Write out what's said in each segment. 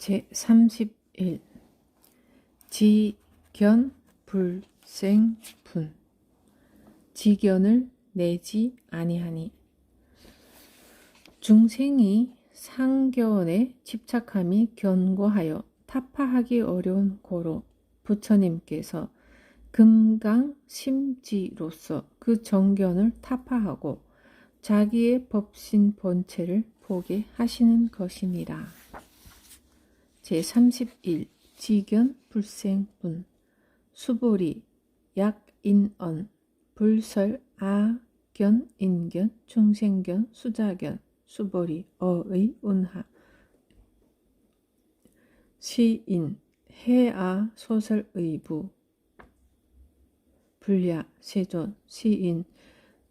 제31 지견불생분 지견을 내지 아니하니 중생이 상견에 집착함이 견고하여 타파하기 어려운 고로 부처님께서 금강심지로서 그 정견을 타파하고 자기의 법신 본체를 보게 하시는 것이니라. 제31 지견 불생분 수보리 약인언 불설 아견 인견 중생견 수자견 수보리 어의 운하 시인 해아 소설의부 불야 세존 시인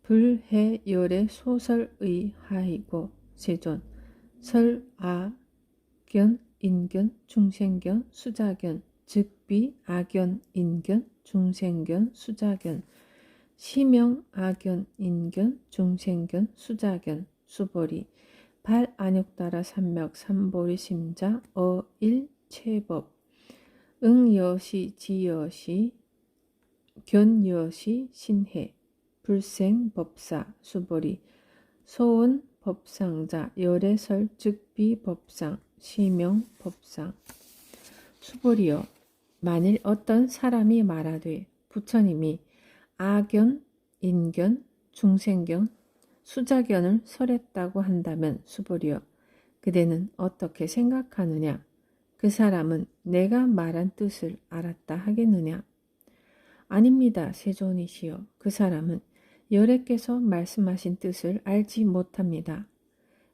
불해열의 소설의 하이고 세존 설아견 인견 중생견 수자견 즉비 아견 인견 중생견 수자견 시명 아견 인견 중생견 수자견 수보리 발안욕따라 삼맥 삼보리 심자 어일체법 응여시 지여시 견여시 신해 불생법사 수보리 소원 법상자 열애설 즉비 법상 시명 법상 수보리여 만일 어떤 사람이 말하되 부처님이 아견, 인견, 중생견, 수자견을 설했다고 한다면 수보리여 그대는 어떻게 생각하느냐? 그 사람은 내가 말한 뜻을 알았다 하겠느냐? 아닙니다. 세존이시여 그 사람은 열애께서 말씀하신 뜻을 알지 못합니다.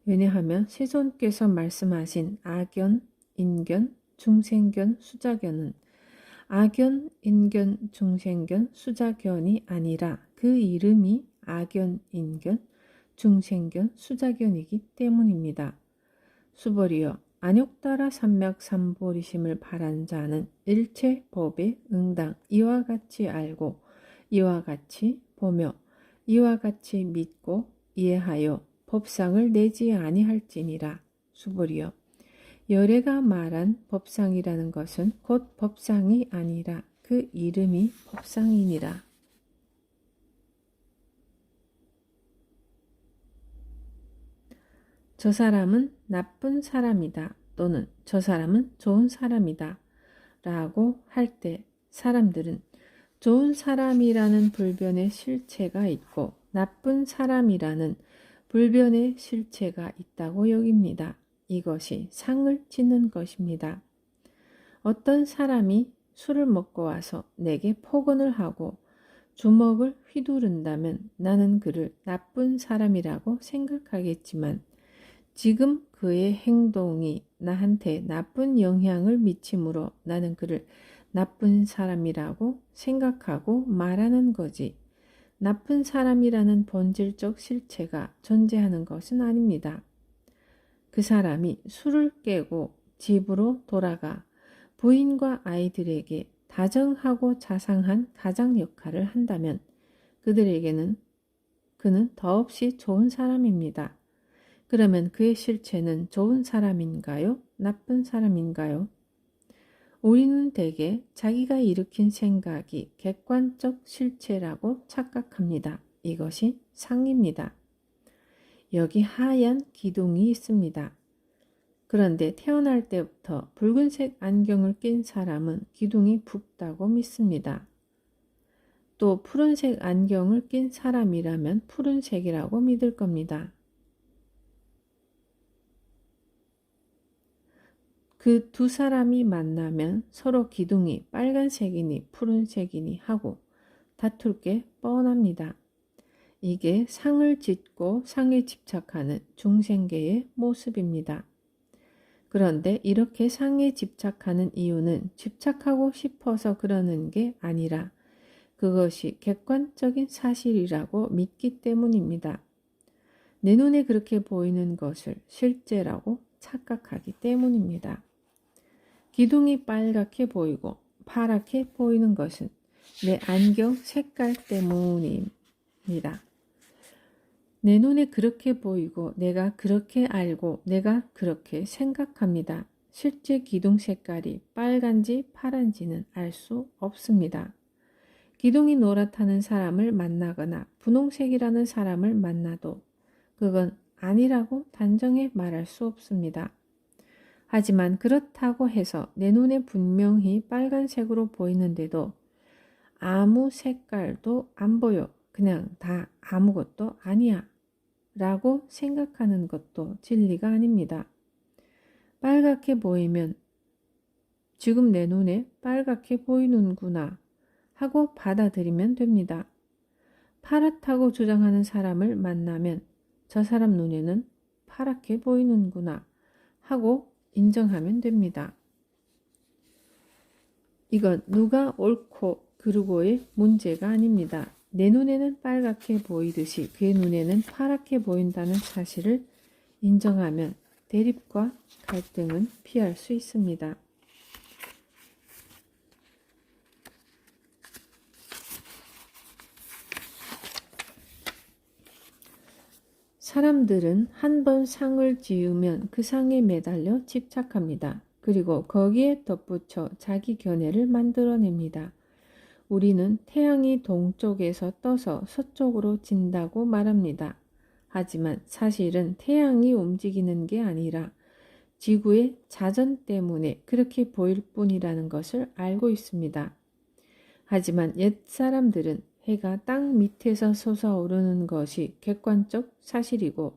왜냐하면 세존께서 말씀하신 아견, 인견, 중생견, 수자견은 아견, 인견, 중생견, 수자견이 아니라 그 이름이 아견, 인견, 중생견, 수자견이기 때문입니다. 수보리여 안욕따라 삼맥 삼보리심을 바란 자는 일체 법에 응당 이와 같이 알고 이와 같이 보며 이와 같이 믿고 이해하여 법상을 내지 아니할지니라. 수보리여 열애가 말한 법상이라는 것은 곧 법상이 아니라 그 이름이 법상이니라. 저 사람은 나쁜 사람이다 또는 저 사람은 좋은 사람이다 라고 할 때 사람들은 좋은 사람이라는 불변의 실체가 있고 나쁜 사람이라는 불변의 실체가 있다고 여깁니다. 이것이 상을 짓는 것입니다. 어떤 사람이 술을 먹고 와서 내게 폭언을 하고 주먹을 휘두른다면 나는 그를 나쁜 사람이라고 생각하겠지만 지금 그의 행동이 나한테 나쁜 영향을 미치므로 나는 그를 나쁜 사람이라고 생각하고 말하는 거지. 나쁜 사람이라는 본질적 실체가 존재하는 것은 아닙니다. 그 사람이 술을 깨고 집으로 돌아가 부인과 아이들에게 다정하고 자상한 가장 역할을 한다면 그들에게는 그는 더없이 좋은 사람입니다. 그러면 그의 실체는 좋은 사람인가요? 나쁜 사람인가요? 우리는 대개 자기가 일으킨 생각이 객관적 실체라고 착각합니다. 이것이 상입니다. 여기 하얀 기둥이 있습니다. 그런데 태어날 때부터 붉은색 안경을 낀 사람은 기둥이 붉다고 믿습니다. 또 푸른색 안경을 낀 사람이라면 푸른색이라고 믿을 겁니다. 그 두 사람이 만나면 서로 기둥이 빨간색이니 푸른색이니 하고 다툴 게 뻔합니다. 이게 상을 짓고 상에 집착하는 중생계의 모습입니다. 그런데 이렇게 상에 집착하는 이유는 집착하고 싶어서 그러는 게 아니라 그것이 객관적인 사실이라고 믿기 때문입니다. 내 눈에 그렇게 보이는 것을 실제라고 착각하기 때문입니다. 기둥이 빨갛게 보이고 파랗게 보이는 것은 내 안경 색깔 때문입니다. 내 눈에 그렇게 보이고 내가 그렇게 알고 내가 그렇게 생각합니다. 실제 기둥 색깔이 빨간지 파란지는 알 수 없습니다. 기둥이 노랗다는 사람을 만나거나 분홍색이라는 사람을 만나도 그건 아니라고 단정해 말할 수 없습니다. 하지만 그렇다고 해서 내 눈에 분명히 빨간색으로 보이는데도 아무 색깔도 안 보여. 그냥 다 아무것도 아니야. 라고 생각하는 것도 진리가 아닙니다. 빨갛게 보이면 지금 내 눈에 빨갛게 보이는구나 하고 받아들이면 됩니다. 파랗다고 주장하는 사람을 만나면 저 사람 눈에는 파랗게 보이는구나 하고 인정하면 됩니다. 이건 누가 옳고 그르고의 문제가 아닙니다. 내 눈에는 빨갛게 보이듯이 그의 눈에는 파랗게 보인다는 사실을 인정하면 대립과 갈등은 피할 수 있습니다. 사람들은 한 번 상을 지으면 그 상에 매달려 집착합니다. 그리고 거기에 덧붙여 자기 견해를 만들어냅니다. 우리는 태양이 동쪽에서 떠서 서쪽으로 진다고 말합니다. 하지만 사실은 태양이 움직이는 게 아니라 지구의 자전 때문에 그렇게 보일 뿐이라는 것을 알고 있습니다. 하지만 옛 사람들은 해가 땅 밑에서 솟아오르는 것이 객관적 사실이고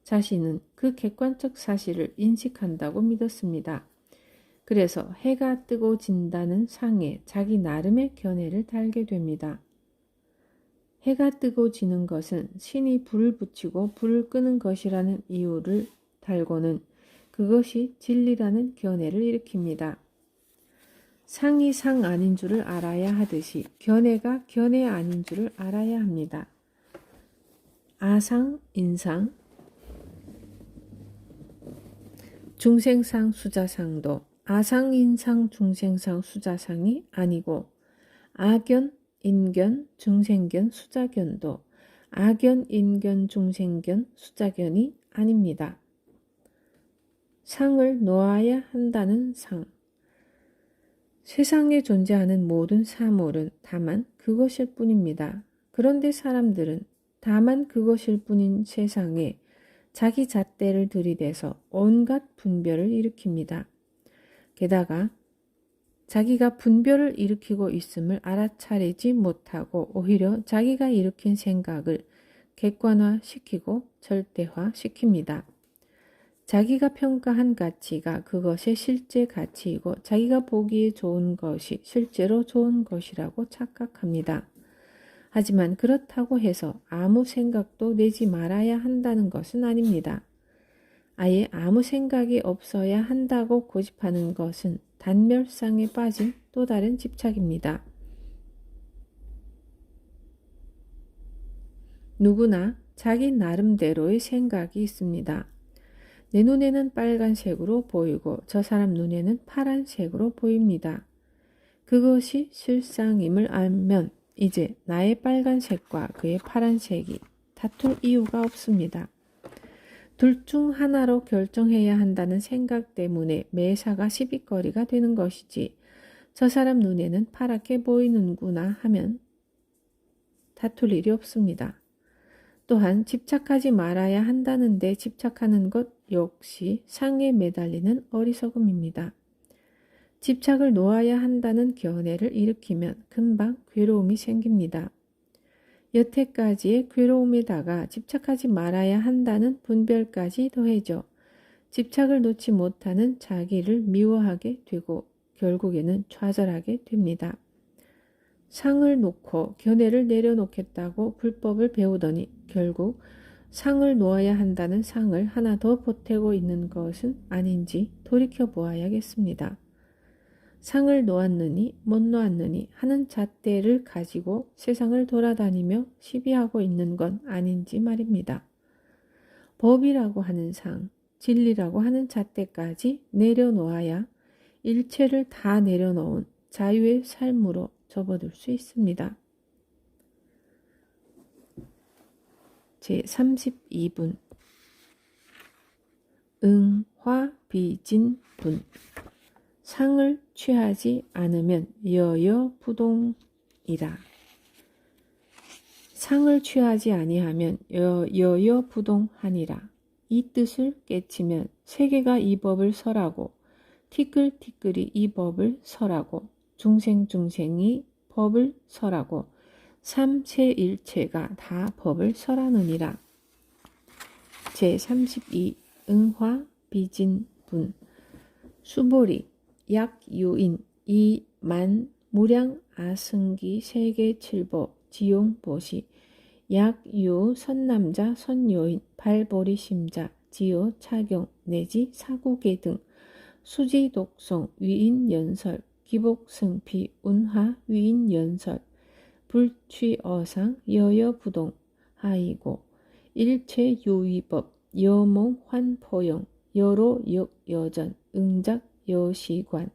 자신은 그 객관적 사실을 인식한다고 믿었습니다. 그래서 해가 뜨고 진다는 상에 자기 나름의 견해를 달게 됩니다. 해가 뜨고 지는 것은 신이 불을 붙이고 불을 끄는 것이라는 이유를 달고는 그것이 진리라는 견해를 일으킵니다. 상이 상 아닌 줄을 알아야 하듯이 견해가 견해 아닌 줄을 알아야 합니다. 아상, 인상, 중생상, 수자상도 아상, 인상, 중생상, 수자상이 아니고 아견, 인견, 중생견, 수자견도 아견, 인견, 중생견, 수자견이 아닙니다. 상을 놓아야 한다는 상. 세상에 존재하는 모든 사물은 다만 그것일 뿐입니다. 그런데 사람들은 다만 그것일 뿐인 세상에 자기 잣대를 들이대서 온갖 분별을 일으킵니다. 게다가 자기가 분별을 일으키고 있음을 알아차리지 못하고 오히려 자기가 일으킨 생각을 객관화시키고 절대화시킵니다. 자기가 평가한 가치가 그것의 실제 가치이고 자기가 보기에 좋은 것이 실제로 좋은 것이라고 착각합니다. 하지만 그렇다고 해서 아무 생각도 내지 말아야 한다는 것은 아닙니다. 아예 아무 생각이 없어야 한다고 고집하는 것은 단멸상에 빠진 또 다른 집착입니다. 누구나 자기 나름대로의 생각이 있습니다. 내 눈에는 빨간색으로 보이고 저 사람 눈에는 파란색으로 보입니다. 그것이 실상임을 알면 이제 나의 빨간색과 그의 파란색이 다툴 이유가 없습니다. 둘 중 하나로 결정해야 한다는 생각 때문에 매사가 시비거리가 되는 것이지 저 사람 눈에는 파랗게 보이는구나 하면 다툴 일이 없습니다. 또한 집착하지 말아야 한다는데 집착하는 것 역시 상에 매달리는 어리석음입니다. 집착을 놓아야 한다는 견해를 일으키면 금방 괴로움이 생깁니다. 여태까지의 괴로움에다가 집착하지 말아야 한다는 분별까지 더해져 집착을 놓지 못하는 자기를 미워하게 되고 결국에는 좌절하게 됩니다. 상을 놓고 견해를 내려놓겠다고 불법을 배우더니 결국 상을 놓아야 한다는 상을 하나 더 보태고 있는 것은 아닌지 돌이켜보아야겠습니다. 상을 놓았느니 못 놓았느니 하는 잣대를 가지고 세상을 돌아다니며 시비하고 있는 건 아닌지 말입니다. 법이라고 하는 상, 진리라고 하는 잣대까지 내려놓아야 일체를 다 내려놓은 자유의 삶으로 접어들 수 있습니다. 제 32분 응화비진분. 상을 취하지 않으면 여여부동이라. 상을 취하지 아니하면 여여부동하니라. 이 뜻을 깨치면 세계가 이 법을 설하고 티끌티끌이 이 법을 설하고 중생중생이 법을 설하고 삼세일체가 다 법을 설하느니라. 제32 응화비진분. 수보리 약유인 이만 무량 아승기 세계 칠법 지용보시 약유 선남자 선요인 발보리 심자 지요 차경 내지 사구계 등 수지 독성 위인 연설 기복 승피 운하 위인 연설 불취 어상 여여 부동 하이고 일체 유의법 여몽 환포영 여로 여전 응작 여시관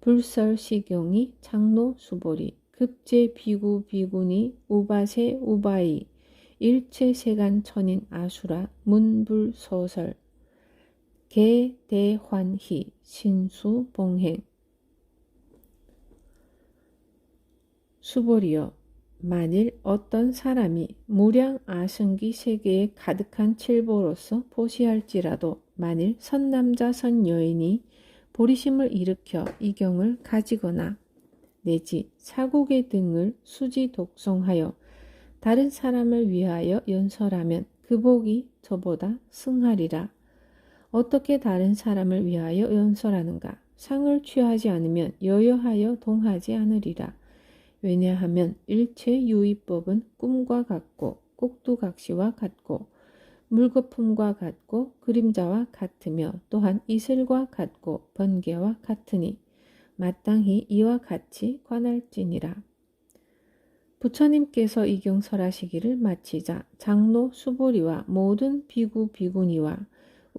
불설시경이 장로 수보리 급제 비구 비구니 우바세 우바이 일체 세간 천인 아수라 문불소설 개대환희 신수봉행. 수보리여, 만일 어떤 사람이 무량 아승기 세계에 가득한 칠보로서 보시할지라도 만일 선남자 선여인이 보리심을 일으켜 이경을 가지거나 내지 사국의 등을 수지 독송하여 다른 사람을 위하여 연설하면 그 복이 저보다 승하리라. 어떻게 다른 사람을 위하여 연설하는가? 상을 취하지 않으면 여여하여 동하지 않으리라. 왜냐하면 일체 유의법은 꿈과 같고 꼭두각시와 같고 물거품과 같고 그림자와 같으며 또한 이슬과 같고 번개와 같으니 마땅히 이와 같이 관할지니라. 부처님께서 이경설하시기를 마치자 장로 수보리와 모든 비구 비구니와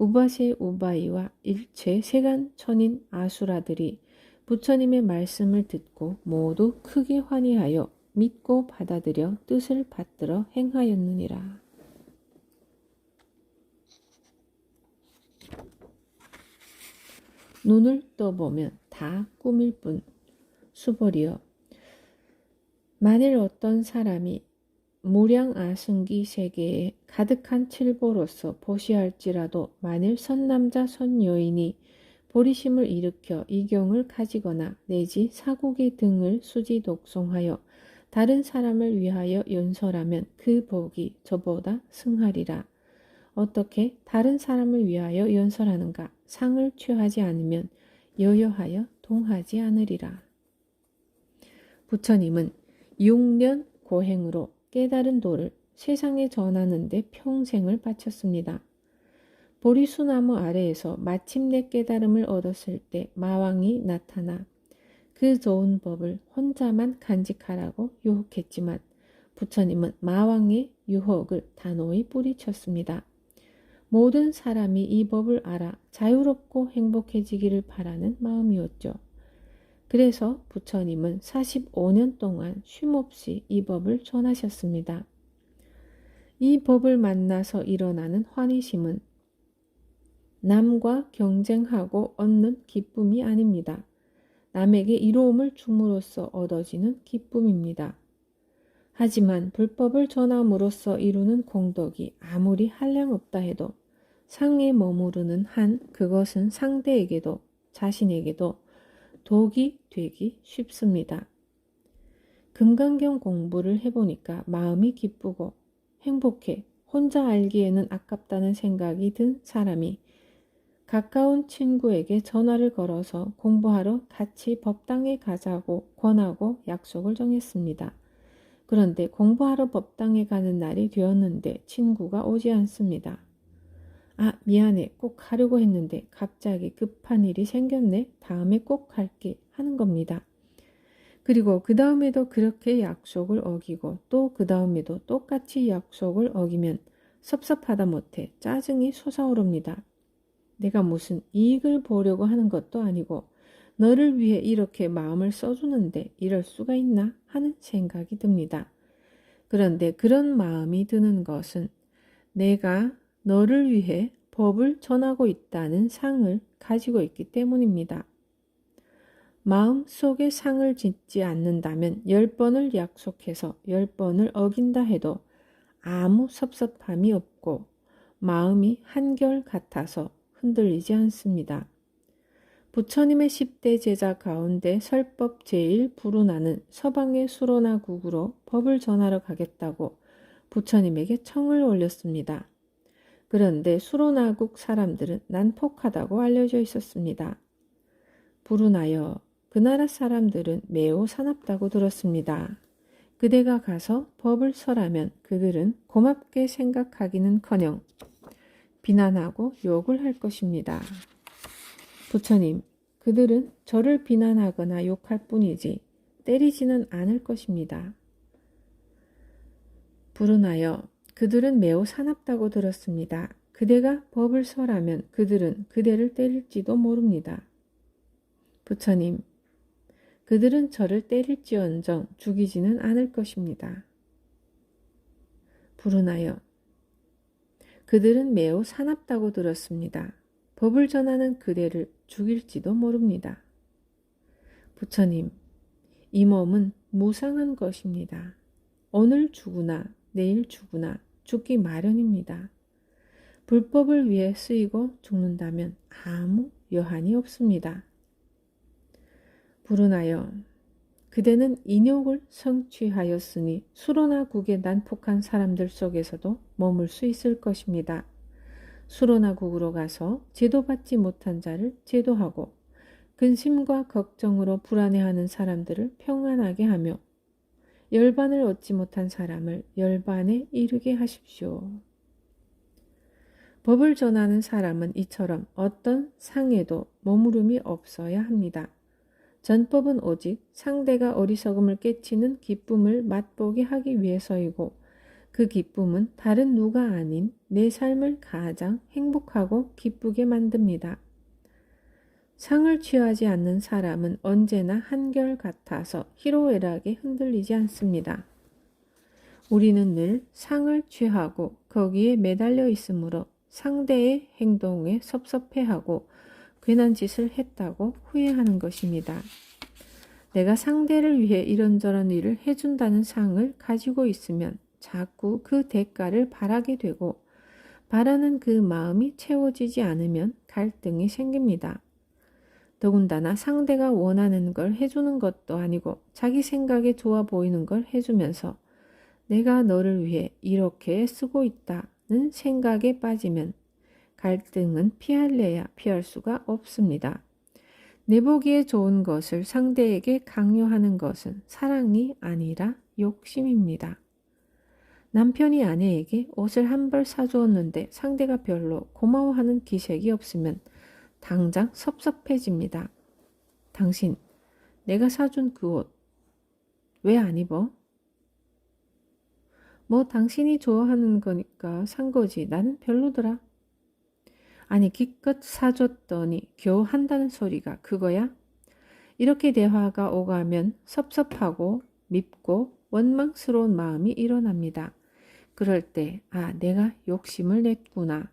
우바세 우바이와 일체 세간 천인 아수라들이 부처님의 말씀을 듣고 모두 크게 환희하여 믿고 받아들여 뜻을 받들어 행하였느니라. 눈을 떠보면 다 꿈일 뿐. 수보리여, 만일 어떤 사람이 무량 아승기 세계에 가득한 칠보로서 보시할지라도 만일 선남자 선여인이 보리심을 일으켜 이경을 가지거나 내지 사국의 등을 수지 독송하여 다른 사람을 위하여 연설하면 그 복이 저보다 승하리라. 어떻게 다른 사람을 위하여 연설하는가? 상을 취하지 않으면 여여하여 동하지 않으리라. 부처님은 6년 고행으로 깨달은 도를 세상에 전하는데 평생을 바쳤습니다. 보리수나무 아래에서 마침내 깨달음을 얻었을 때 마왕이 나타나 그 좋은 법을 혼자만 간직하라고 유혹했지만 부처님은 마왕의 유혹을 단호히 뿌리쳤습니다. 모든 사람이 이 법을 알아 자유롭고 행복해지기를 바라는 마음이었죠. 그래서 부처님은 45년 동안 쉼없이 이 법을 전하셨습니다. 이 법을 만나서 일어나는 환희심은 남과 경쟁하고 얻는 기쁨이 아닙니다. 남에게 이로움을 줌으로써 얻어지는 기쁨입니다. 하지만 불법을 전함으로써 이루는 공덕이 아무리 한량없다 해도 상에 머무르는 한 그것은 상대에게도 자신에게도 독이 되기 쉽습니다. 금강경 공부를 해보니까 마음이 기쁘고 행복해 혼자 알기에는 아깝다는 생각이 든 사람이 가까운 친구에게 전화를 걸어서 공부하러 같이 법당에 가자고 권하고 약속을 정했습니다. 그런데 공부하러 법당에 가는 날이 되었는데 친구가 오지 않습니다. 아, 미안해. 꼭 가려고 했는데 갑자기 급한 일이 생겼네. 다음에 꼭 갈게 하는 겁니다. 그리고 그 다음에도 그렇게 약속을 어기고 또 그 다음에도 똑같이 약속을 어기면 섭섭하다 못해 짜증이 솟아오릅니다. 내가 무슨 이익을 보려고 하는 것도 아니고 너를 위해 이렇게 마음을 써주는데 이럴 수가 있나 하는 생각이 듭니다. 그런데 그런 마음이 드는 것은 내가 너를 위해 법을 전하고 있다는 상을 가지고 있기 때문입니다. 마음 속에 상을 짓지 않는다면 10번을 약속해서 10번을 어긴다 해도 아무 섭섭함이 없고 마음이 한결 같아서 흔들리지 않습니다. 부처님의 10대 제자 가운데 설법 제일 불운하는 서방의 수로나국으로 법을 전하러 가겠다고 부처님에게 청을 올렸습니다. 그런데 수로나국 사람들은 난폭하다고 알려져 있었습니다. 불운하여 그 나라 사람들은 매우 사납다고 들었습니다. 그대가 가서 법을 설하면 그들은 고맙게 생각하기는커녕 비난하고 욕을 할 것입니다. 부처님, 그들은 저를 비난하거나 욕할 뿐이지 때리지는 않을 것입니다. 불운하여 그들은 매우 사납다고 들었습니다. 그대가 법을 설하면 그들은 그대를 때릴지도 모릅니다. 부처님, 그들은 저를 때릴지언정 죽이지는 않을 것입니다. 불운하여 그들은 매우 사납다고 들었습니다. 법을 전하는 그대를 죽일지도 모릅니다. 부처님, 이 몸은 무상한 것입니다. 오늘 죽으나 내일 죽으나 죽기 마련입니다. 불법을 위해 쓰이고 죽는다면 아무 여한이 없습니다. 불운하여 그대는 인욕을 성취하였으니 수로나국의 난폭한 사람들 속에서도 머물 수 있을 것입니다. 수로나국으로 가서 제도받지 못한 자를 제도하고 근심과 걱정으로 불안해하는 사람들을 평안하게 하며 열반을 얻지 못한 사람을 열반에 이르게 하십시오. 법을 전하는 사람은 이처럼 어떤 상에도 머무름이 없어야 합니다. 전법은 오직 상대가 어리석음을 깨치는 기쁨을 맛보게 하기 위해서이고 그 기쁨은 다른 누가 아닌 내 삶을 가장 행복하고 기쁘게 만듭니다. 상을 취하지 않는 사람은 언제나 한결같아서 희로애락에 흔들리지 않습니다. 우리는 늘 상을 취하고 거기에 매달려 있으므로 상대의 행동에 섭섭해하고 괜한 짓을 했다고 후회하는 것입니다. 내가 상대를 위해 이런저런 일을 해준다는 상을 가지고 있으면 자꾸 그 대가를 바라게 되고 바라는 그 마음이 채워지지 않으면 갈등이 생깁니다. 더군다나 상대가 원하는 걸 해주는 것도 아니고 자기 생각에 좋아 보이는 걸 해주면서 내가 너를 위해 이렇게 쓰고 있다는 생각에 빠지면 갈등은 피할래야 피할 수가 없습니다. 내보기에 좋은 것을 상대에게 강요하는 것은 사랑이 아니라 욕심입니다. 남편이 아내에게 옷을 한 벌 사주었는데 상대가 별로 고마워하는 기색이 없으면 당장 섭섭해집니다. 당신, 내가 사준 그 옷 왜 안 입어? 뭐 당신이 좋아하는 거니까 산 거지. 나는 별로더라. 아니 기껏 사줬더니 겨우 한다는 소리가 그거야? 이렇게 대화가 오가면 섭섭하고 밉고 원망스러운 마음이 일어납니다. 그럴 때 내가 욕심을 냈구나.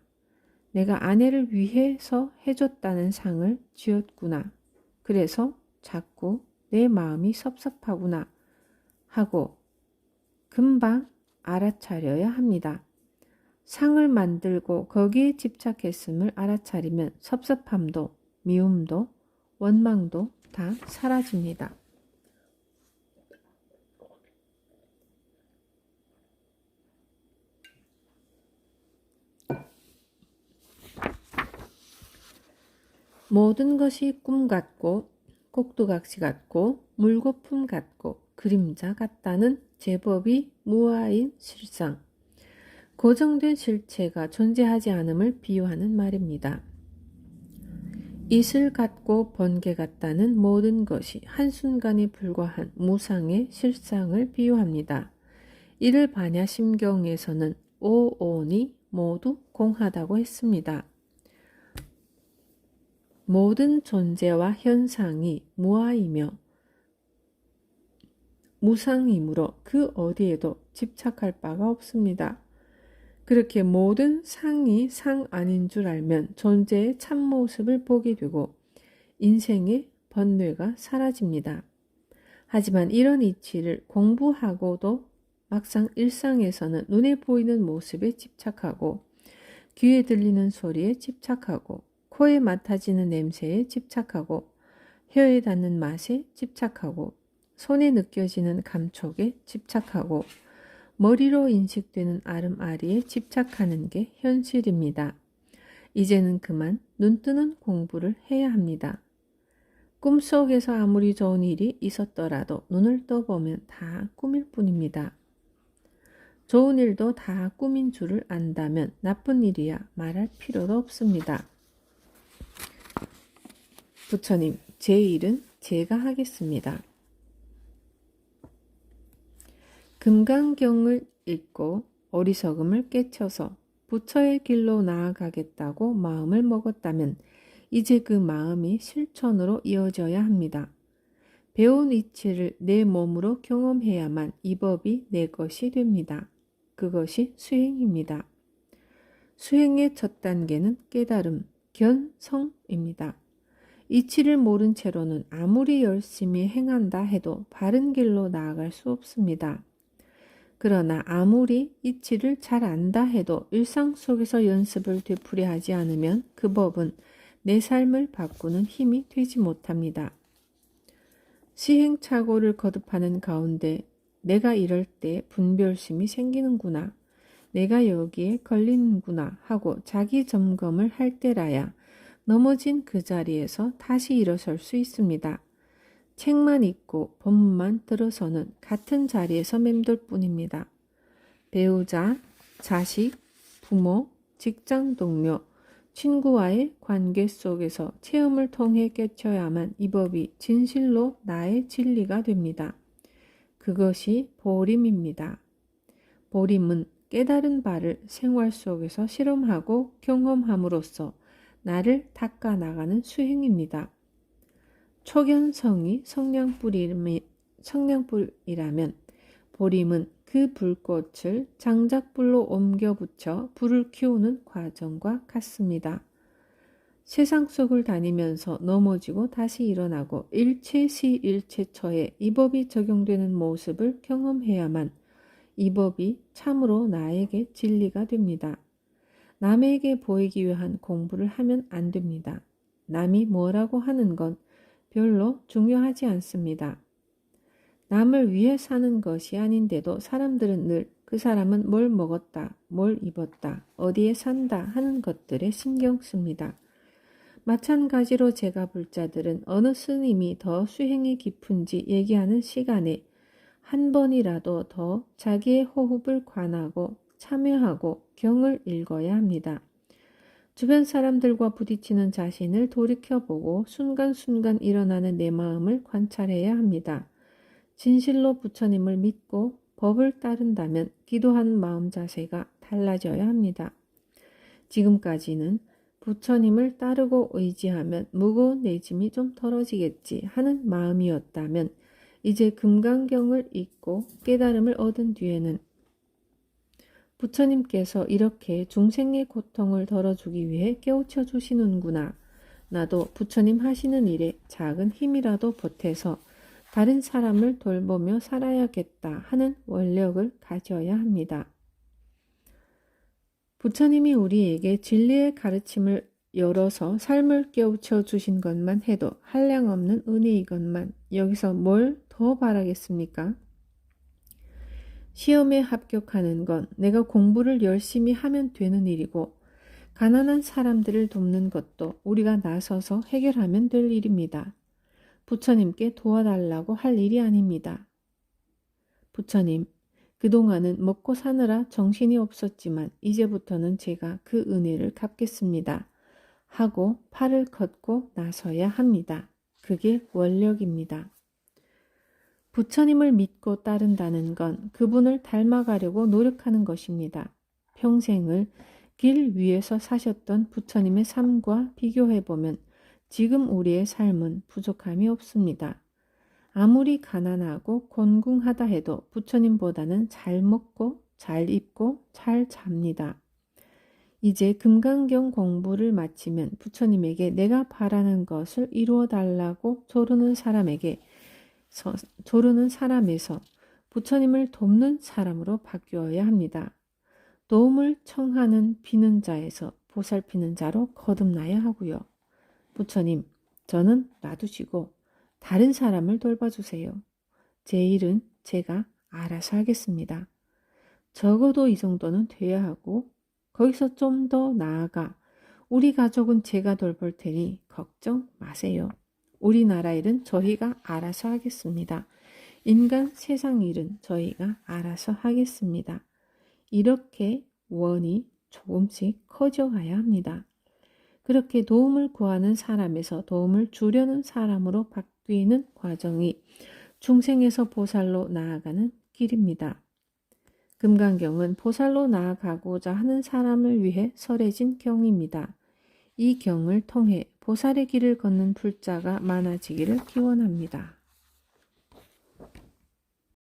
내가 아내를 위해서 해줬다는 상을 쥐었구나. 그래서 자꾸 내 마음이 섭섭하구나 하고 금방 알아차려야 합니다. 상을 만들고 거기에 집착했음을 알아차리면 섭섭함도 미움도 원망도 다 사라집니다. 모든 것이 꿈 같고 꼭두각시 같고 물거품 같고 그림자 같다는 제법이 무아인 실상, 고정된 실체가 존재하지 않음을 비유하는 말입니다. 이슬 같고 번개 같다는 모든 것이 한순간에 불과한 무상의 실상을 비유합니다. 이를 반야심경에서는 오온이 모두 공하다고 했습니다. 모든 존재와 현상이 무아이며 무상이므로 그 어디에도 집착할 바가 없습니다. 그렇게 모든 상이 상 아닌 줄 알면 존재의 참모습을 보게 되고 인생의 번뇌가 사라집니다. 하지만 이런 이치를 공부하고도 막상 일상에서는 눈에 보이는 모습에 집착하고 귀에 들리는 소리에 집착하고 코에 맡아지는 냄새에 집착하고 혀에 닿는 맛에 집착하고 손에 느껴지는 감촉에 집착하고 머리로 인식되는 아름아리에 집착하는 게 현실입니다. 이제는 그만 눈뜨는 공부를 해야 합니다. 꿈속에서 아무리 좋은 일이 있었더라도 눈을 떠보면 다 꿈일 뿐입니다. 좋은 일도 다 꿈인 줄을 안다면 나쁜 일이야 말할 필요도 없습니다. 부처님, 제 일은 제가 하겠습니다. 금강경을 읽고 어리석음을 깨쳐서 부처의 길로 나아가겠다고 마음을 먹었다면 이제 그 마음이 실천으로 이어져야 합니다. 배운 이치를 내 몸으로 경험해야만 이 법이 내 것이 됩니다. 그것이 수행입니다. 수행의 첫 단계는 깨달음, 견성입니다. 이치를 모른 채로는 아무리 열심히 행한다 해도 바른 길로 나아갈 수 없습니다. 그러나 아무리 이치를 잘 안다 해도 일상 속에서 연습을 되풀이 하지 않으면 그 법은 내 삶을 바꾸는 힘이 되지 못합니다. 시행착오를 거듭하는 가운데 내가 이럴 때 분별심이 생기는구나, 내가 여기에 걸리는구나 하고 자기 점검을 할 때라야 넘어진 그 자리에서 다시 일어설 수 있습니다. 책만 읽고 법만 들어서는 같은 자리에서 맴돌 뿐입니다. 배우자, 자식, 부모, 직장 동료, 친구와의 관계 속에서 체험을 통해 깨쳐야만 이 법이 진실로 나의 진리가 됩니다. 그것이 보림입니다. 보림은 깨달은 바를 생활 속에서 실험하고 경험함으로써 나를 닦아나가는 수행입니다. 초견성이 성냥불이라면 보림은 그 불꽃을 장작불로 옮겨 붙여 불을 키우는 과정과 같습니다. 세상 속을 다니면서 넘어지고 다시 일어나고 일체시 일체처에 이 법이 적용되는 모습을 경험해야만 이 법이 참으로 나에게 진리가 됩니다. 남에게 보이기 위한 공부를 하면 안 됩니다. 남이 뭐라고 하는 건 별로 중요하지 않습니다. 남을 위해 사는 것이 아닌데도 사람들은 늘 그 사람은 뭘 먹었다, 뭘 입었다, 어디에 산다 하는 것들에 신경 씁니다. 마찬가지로 제가 볼 자들은 어느 스님이 더 수행이 깊은지 얘기하는 시간에 한 번이라도 더 자기의 호흡을 관하고 참여하고 경을 읽어야 합니다. 주변 사람들과 부딪히는 자신을 돌이켜보고 순간순간 일어나는 내 마음을 관찰해야 합니다. 진실로 부처님을 믿고 법을 따른다면 기도하는 마음 자세가 달라져야 합니다. 지금까지는 부처님을 따르고 의지하면 무거운 내 짐이 좀 덜어지겠지 하는 마음이었다면 이제 금강경을 읽고 깨달음을 얻은 뒤에는 부처님께서 이렇게 중생의 고통을 덜어주기 위해 깨우쳐 주시는구나. 나도 부처님 하시는 일에 작은 힘이라도 보태서 다른 사람을 돌보며 살아야겠다 하는 원력을 가져야 합니다. 부처님이 우리에게 진리의 가르침을 열어서 삶을 깨우쳐 주신 것만 해도 한량없는 은혜이건만 여기서 뭘 더 바라겠습니까? 시험에 합격하는 건 내가 공부를 열심히 하면 되는 일이고 가난한 사람들을 돕는 것도 우리가 나서서 해결하면 될 일입니다. 부처님께 도와달라고 할 일이 아닙니다. 부처님, 그동안은 먹고 사느라 정신이 없었지만 이제부터는 제가 그 은혜를 갚겠습니다. 하고 팔을 걷고 나서야 합니다. 그게 원력입니다. 부처님을 믿고 따른다는 건 그분을 닮아가려고 노력하는 것입니다. 평생을 길 위에서 사셨던 부처님의 삶과 비교해보면 지금 우리의 삶은 부족함이 없습니다. 아무리 가난하고 곤궁하다 해도 부처님보다는 잘 먹고 잘 입고 잘 잡니다. 이제 금강경 공부를 마치면 부처님에게 내가 바라는 것을 이루어 달라고 조르는 사람에서 부처님을 돕는 사람으로 바뀌어야 합니다. 도움을 청하는 비는 자에서 보살피는 자로 거듭나야 하고요. 부처님, 저는 놔두시고 다른 사람을 돌봐주세요. 제 일은 제가 알아서 하겠습니다. 적어도 이 정도는 돼야 하고 거기서 좀 더 나아가 우리 가족은 제가 돌볼 테니 걱정 마세요. 우리나라 일은 저희가 알아서 하겠습니다. 인간 세상 일은 저희가 알아서 하겠습니다. 이렇게 원이 조금씩 커져가야 합니다. 그렇게 도움을 구하는 사람에서 도움을 주려는 사람으로 바뀌는 과정이 중생에서 보살로 나아가는 길입니다. 금강경은 보살로 나아가고자 하는 사람을 위해 설해진 경입니다. 이 경을 통해 보살의 길을 걷는 불자가 많아지기를 기원합니다.